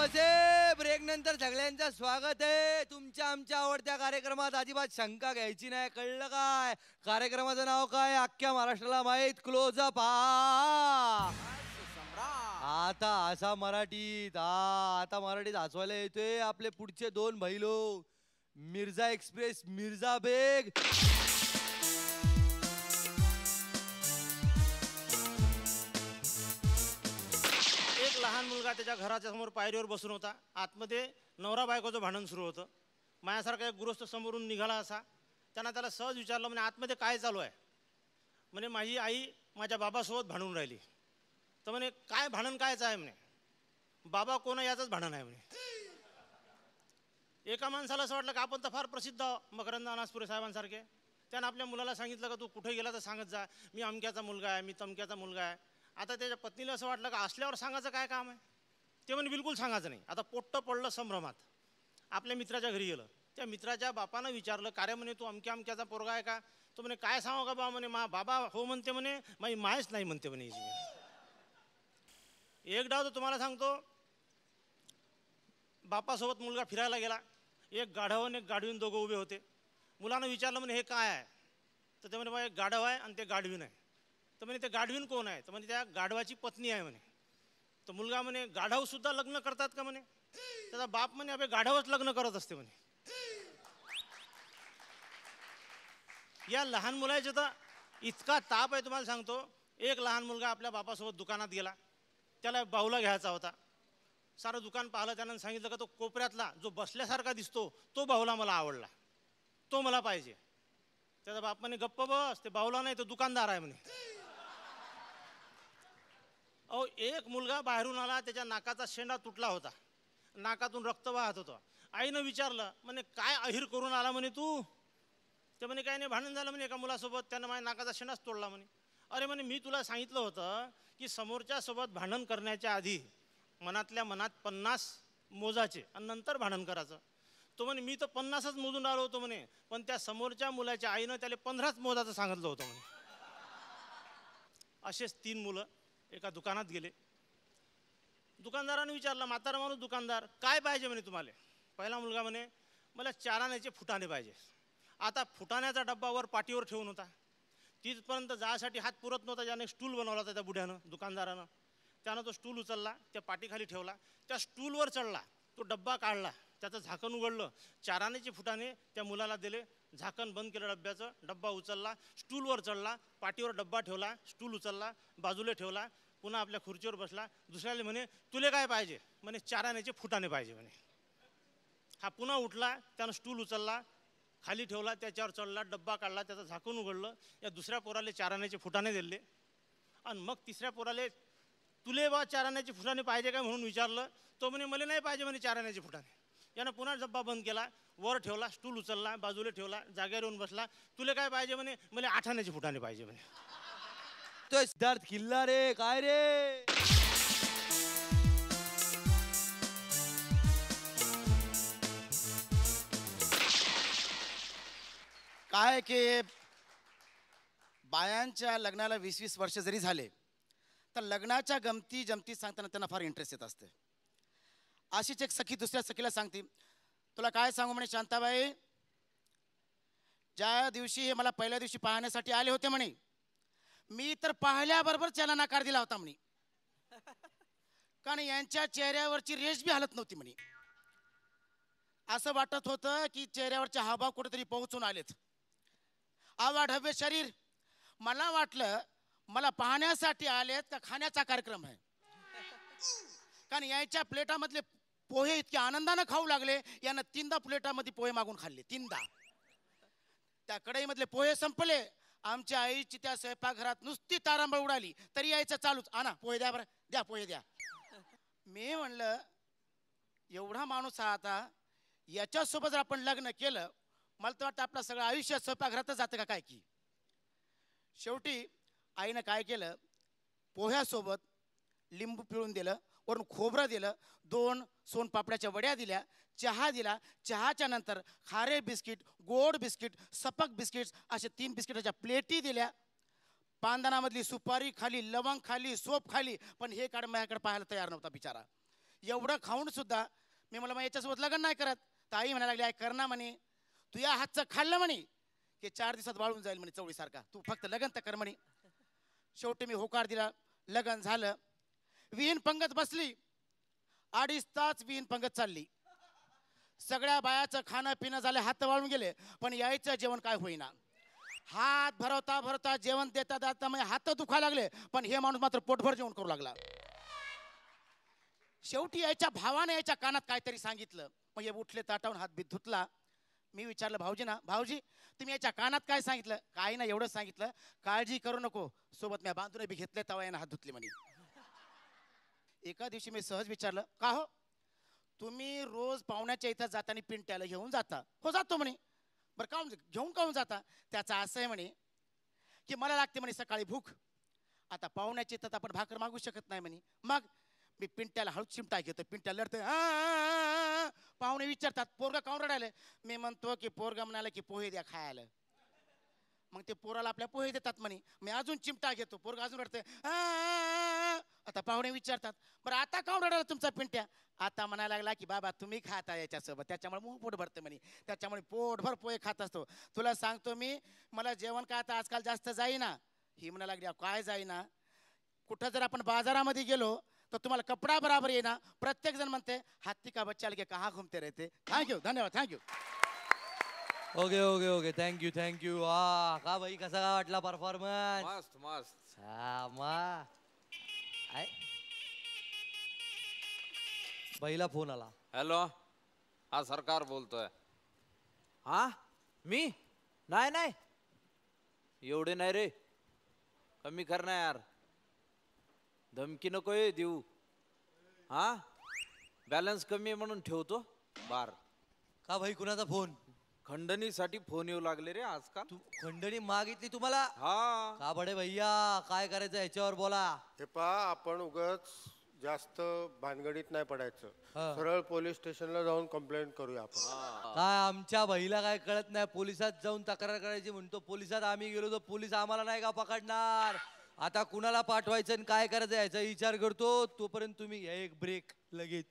असे ब्रेक नंतर सगळ्यांचं स्वागत आहे तुमच्या आमच्या आवडत्या कार्यक्रमात. अजिबात शंका घ्यायची नाही, कळलं काय? कार्यक्रमाचं नाव काय अख्ख्या महाराष्ट्राला माहित, क्लोजअप. आता असा मराठीत आता मराठीत हसवायला येतोय आपले पुढचे दोन भैलो, मिर्झा एक्सप्रेस मिर्झा बेग. एक लहान मुलगा त्याच्या घराच्या समोर पायरीवर बसून होता. आतमध्ये नवरा बायकोचं भांडण सुरू होतं. माझ्यासारखा एक गृहस्थ समोरून निघाला असा. त्याला सहज विचारलं, म्हणे आतमध्ये काय चालू आहे? म्हणे माझी आई माझ्या बाबासोबत भांडून राहिली. तर म्हणे काय भांडण कायचं आहे? म्हणे बाबा कोण आहे याचंच भांडण आहे म्हणे. एका माणसाला असं वाटलं की आपण तर फार प्रसिद्ध मकरंद अनासपुरे साहेबांसारखे. त्यानं आपल्या मुलाला सांगितलं का तू कुठे गेला तर सांगत जा, मी अमक्याचा मुलगा आहे, मी तमक्याचा मुलगा आहे. आता त्याच्या पत्नीला असं वाटलं का असल्यावर सांगायचं काय काम आहे? ते म्हणे बिलकुल सांगायचं नाही. आता पोट्ट पडलं संभ्रमात. आपल्या मित्राच्या घरी गेलं. त्या मित्राच्या बापानं विचारलं, का रे म्हणे तू अमक्याचा पोरगा आहे का? तो म्हणे काय सांगू का बा? म्हणे बाबा हो म्हणते, म्हणे माझी मायच नाही म्हणते म्हणे. एक डाव तर तुम्हाला सांगतो. बापासोबत मुलगा फिरायला गेला. एक गाढव आणि एक गाढवीन दोघं उभे होते. मुलानं विचारलं, म्हणे हे काय आहे? तर ते म्हणे बा एक गाढव आहे आणि ते गाढवीन आहे. तर म्हणे ते गाढवीन कोण आहे? तर म्हणे त्या गाढवाची पत्नी आहे म्हणे. तर मुलगा म्हणे गाढवसुद्धा लग्न करतात का म्हणे? त्याचा बाप म्हणे अबे गाढवच लग्न करत असते म्हणे. या लहान मुलाचा तर इतका ताप आहे तुम्हाला सांगतो. एक लहान मुलगा आपल्या बापासोबत दुकानात गेला. त्याला बाहुला घ्यायचा होता. सारं दुकान पाहिलं. त्यानं सांगितलं का तो कोपऱ्यातला जो बसल्यासारखा दिसतो तो बाहुला मला आवडला, तो मला पाहिजे. त्याचा बाप म्हणे गप्प बस, ते बाहुला नाही तो दुकानदार आहे म्हणे. अहो एक मुलगा बाहेरून आला. त्याच्या नाकाचा शेंडा तुटला होता, नाकातून रक्त वाहत होतं. आईनं विचारलं, म्हणे काय अहिर करून आला म्हणे तू? ते म्हणे काय नाही, भांडण झालं म्हणे एका मुलासोबत, त्यानं माझ्या नाकाचा शेंडाच तोडला म्हणे. अरे म्हणे मी तुला सांगितलं होतं की समोरच्या सोबत भांडण करण्याच्या आधी मनातल्या मनात 50 मोजाचे आणि नंतर भांडण करायचं. तो म्हणे मी तर 50च मोजून आलो होतो म्हणे, पण त्या समोरच्या मुलाच्या आईनं त्याला 15च मोजाचं सांगितलं होतं म्हणे. असेच 3 मुलं एका दुकानात गेले. दुकानदाराने विचारलं, म्हातारा माणूस दुकानदार काय पाहिजे म्हणे तुम्हाला? पहिला मुलगा म्हणे मला 4 आण्याचे फुटाणे पाहिजे. आता फुटाण्याचा डब्बा वर पाठीवर ठेवून होता. तिथपर्यंत जायसाठी हात पुरत नव्हता. ज्याने स्टूल बनवला होता त्या बुढ्यानं, दुकानदारानं. त्यानं तो स्टूल उचलला, त्या पाठीखाली ठेवला, त्या स्टूलवर चढला, तो डब्बा काढला, त्याचं झाकण उघडलं, 4 आण्याचे फुटाणे त्या मुलाला दिले, झाकण बंद केलं डब्याचं, डब्बा उचलला, स्टूलवर चढला, पाठीवर डब्बा ठेवला, स्टूल उचलला, बाजूला ठेवला, पुन्हा आपल्या खुर्चीवर बसला. दुसऱ्याला म्हणे तुले काय पाहिजे? म्हणे 4 आण्याचे फुटाणे पाहिजे म्हणे. हा पुन्हा उठला, त्यानं स्टूल उचलला, खाली ठेवला, त्याच्यावर चढला, डब्बा काढला, त्याचं झाकण उघडलं, या दुसऱ्या पोराले 4 आण्याचे फुटाणे दिले. आणि मग तिसऱ्या पोराले तुले बा 4 आण्याचे फुटाणे पाहिजे काय म्हणून विचारलं. तो म्हणे मला नाही पाहिजे म्हणे 4 आण्याचे फुटाणे. यानं पुन्हा डब्बा बंद केला, वर ठेवला, स्टूल उचलला, बाजूला ठेवला, जागेवर येऊन बसला. तुले काय पाहिजे म्हणे? मला 8 आण्याचे फुटाणे पाहिजे म्हणे. तो सिद्धार्थ किल्ला रे, काय रे? काय की बायांच्या लग्नाला 20-20 वर्ष जरी झाले तर लग्नाच्या गमती जमती सांगताना त्यांना फार इंटरेस्ट येत असते. अशीच एक सखी दुसऱ्या सखीला सांगते, तुला काय सांगू म्हणे शांताबाई, ज्या दिवशी हे मला पहिल्या दिवशी पाहण्यासाठी आले होते म्हणे, मी तर पाहिल्याबरोबर त्याला नकार दिला होता म्हणे, कारण यांच्या चेहऱ्यावरची रेष बी हालत नव्हती म्हणे. असं वाटत होतं की चेहऱ्यावरचे हावभाव कुठेतरी पोहोचून आलेत. आवाढव्य शरीर. मला वाटलं मला पाहण्यासाठी आलेत का खाण्याचा कार्यक्रम आहे, कारण याच्या प्लेटामधले पोहे इतके आनंदानं खाऊ लागले. यानं 3दा प्लेटामध्ये पोहे मागून खाल्ले, 3दा. त्या कढईमधले पोहे संपले. आमच्या आईची त्या स्वयंपाकघरात नुसती तारांबळ उडाली, तरी यायचं चालूच, आणा पोहे द्या, बरं द्या पोहे द्या. मी म्हणलं एवढा माणूस हा, आता याच्यासोबत जर आपण लग्न केलं, मला तर वाटतं आपलं सगळं आयुष्य स्वयंपाकघरातच जातं का काय की. शेवटी आईनं काय केलं, पोह्यासोबत लिंबू पिळून दिलं, वरून खोबरं दिलं, 2 सोनपापड्याच्या वड्या दिल्या, चहा दिला. चहाच्या नंतर खारे बिस्किट, गोड बिस्किट, सपक बिस्किट्स असे 3 बिस्किटाच्या प्लेटी दिल्या. पानदानामधली सुपारी खाली, लवंग खाली, सोप खाली, पण हे काढ माझ्याकडे पाहायला तयार नव्हता बिचारा. एवढं खाऊन सुद्धा मी मला मग याच्यासोबत लग्न नाही करत. तर आई म्हणायला लागली, आई कर ना म्हणे, तू या हातचं खाल्लं म्हणे की 4 दिवसात वाळून जाईल म्हणे चवळीसारखा, तू फक्त लग्न तर कर म्हणे. शेवटी मी होकार दिला, लग्न झालं. विहीन पंगत बसली, 2.5 तास विहीन पंगत चालली. सगळ्या बायाचं खाणं पिणं झालं, हात वाळून गेले, पण यायचं जेवण काय होईना. हात भरवता भरवता जेवण देता देता म्हणजे हात दुखायला लागले, पण हे माणूस मात्र पोटभर जेवण करू लागला. शेवटी याच्या भावाने याच्या कानात काहीतरी सांगितलं. मग हे उठले, ताटावून हात बीत धुतला. मी विचारलं, भाऊजी ना, भाऊजी तुम्ही याच्या कानात काय सांगितलं? काही ना, एवढं सांगितलं, काळजी करू नको, सोबत मी बांधून बी घेतले, तवा यानं हात धुतले म्हणे. एका दिवशी मी सहज विचारलं, का हो तुम्ही रोज पाहुण्याच्या इथं जाताना पिंट्याला घेऊन जाता? हो जातो म्हणे. बरं काहून घेऊन काहून जाता? त्याचं असं आहे म्हणे की मला लागते म्हणे सकाळी भूक, आता पाहुण्याच्या इथं आपण भाकर मागू शकत नाही म्हणे, मग मी पिंट्याला हळूच चिमटा घेतो, पिंट्या लढतोय, पाहुणे विचारतात पोरगा काहून रडायला? मी म्हणतो की पोरगा म्हणाला की पोहे द्या खायला. मग ते पोराला आपल्या पोहे देतात म्हणे, मी अजून चिमटा घेतो, पोरगा अजून रडतोय. आता पाहुणे विचारतात, बरं आता काहून रडायला तुमचा पिंट्या? आता म्हणायला लागला की बाबा तुम्ही खाता याच्यासोबत, त्याच्यामुळे मूग पोट भरतं म्हणे, त्याच्यामुळे पोटभर पोहे खात असतो. तुला सांगतो मी, मला जेवण काय आता आजकाल जास्त जाईना. ही म्हणा लागली, काय जाईना? कुठं जर आपण बाजारामध्ये गेलो तर तुम्हाला कपडा बराबर येईना. प्रत्येक जण म्हणते हाथी का बच्चा लेके कहाँ घूमते रहते. थँक्यू, धन्यवाद, thank you. Okay okay okay, thank you thank you. हा का भाई, कसा काय वाटला परफॉर्मन्स? मस्त मस्त. हा मग पहिला फोन आला. हॅलो, हा सरकार बोलतोय. हा मी नाही नाही एवढे नाही रे, कमी कर ना यार, धमकी नको आहे देऊ. हा बॅलन्स कमी आहे म्हणून ठेवतो बार. का भाई, कुणाचा फोन? खंडणीसाठी फोन येऊ लागले रे आजकाल. तू खंडणी मागितली तुम्हाला? हा का बडे भैया, काय करायचं याच्यावर बोला. हे पहा, आपण उगाच जास्त भानगडीत नाही पडायचं. हा. सरळ पोलीस स्टेशनला जाऊन कंप्लेंट करूया आपण. काय आमच्या भाईला काय कळत नाही, पोलिसात जाऊन तक्रार करायची म्हणतो. पोलिसात आम्ही गेलो तर पोलीस आम्हाला नाही का पकडणार? आता कुणाला पाठवायचं आणि काय करायचं याचा विचार करतो. तोपर्यंत तुम्ही घ्या एक ब्रेक लगेच.